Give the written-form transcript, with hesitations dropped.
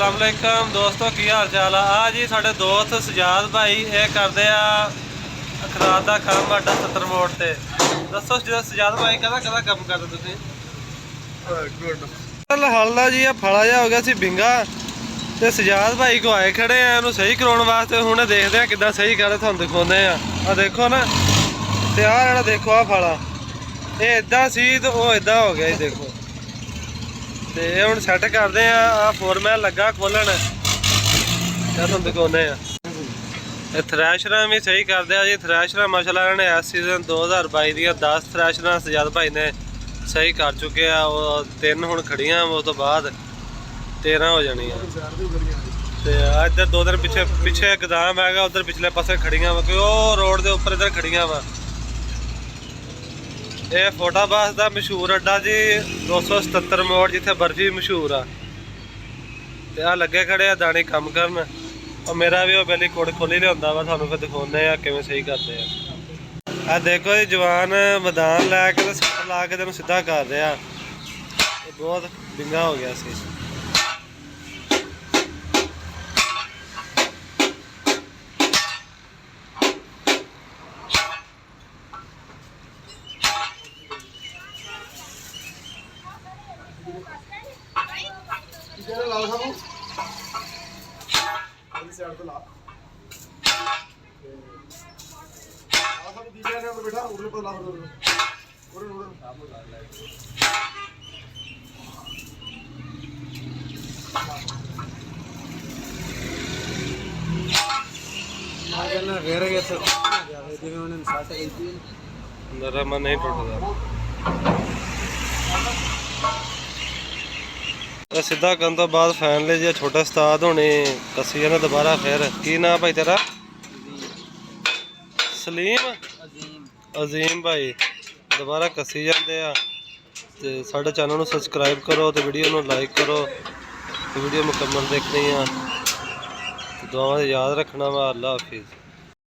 अस्सलाम वालेकुम दोस्तों, की हाल चाल आ जी। साढ़े दोस्त सजाद भाई ये करते अखरात का काम अड्डा 70 मोड़ से। दसो सजाद भाई कहदा काम करते तुसीं? हल दा जी फला जा हो गया सी बिंगा ते सजाद भाई को आए खड़े हैं इन्हू सही कराने वास्ते। हुणे देखते हैं किद्दां सही करदे, तुहानूं दिखाउने आ। देखो ना, ते आ जेहड़ा देखो आ फला ये इदां सी ते ओह इदां हो गया जी। देखो ते हुण सैट करदे आ फोरमैन लगा खोलन, तुहानूं दिखाउने आ। थ्रैशर भी सही करदे आ जी। थ्रैशर माशाअल्लाह इन्होंने इस सीजन 2022 दी 10 थ्रैशर सजाद भाई ने सही कर चुके हैं। वो 3 हुण खड़ियां, उस तो बाद 13 हो जानी ते इधर 2 दिन पिछे गोदाम हैगा, उधर पिछले पासे खड़ियां वा, क्योंकि वो रोड के उपर इधर खड़ियां वा। ये फोटाबास का मशहूर अड्डा जी 277 मोड़, जिथे बर्फी मशहूर आ। ते आ लगे खड़े आ दानी कम करन, और मेरा भी वो पहले कोड़ खोली लिया वा। थानू फिर दिखाने किवें सही करते हैं। आ देखो जी जवान मैदान लैके तो सट ला के तेन सीधा कर रहा। बहुत बिंगा हो गया सी। नरम नहीं टूटता। सीधा करने तो बाद फाइनली जी छोटा उस्ताद होने कसी ने दोबारा फिर की नाम भाई तेरा? सलीम अजीम भाई दोबारा कसी जाते हैं। तो साढ़े चैनल को सबसक्राइब करो, तो वीडियो को लाइक करो, तो वीडियो मुकम्मल देखनी है। तो दुआवां याद रखना वा। अल्लाह हाफिज़।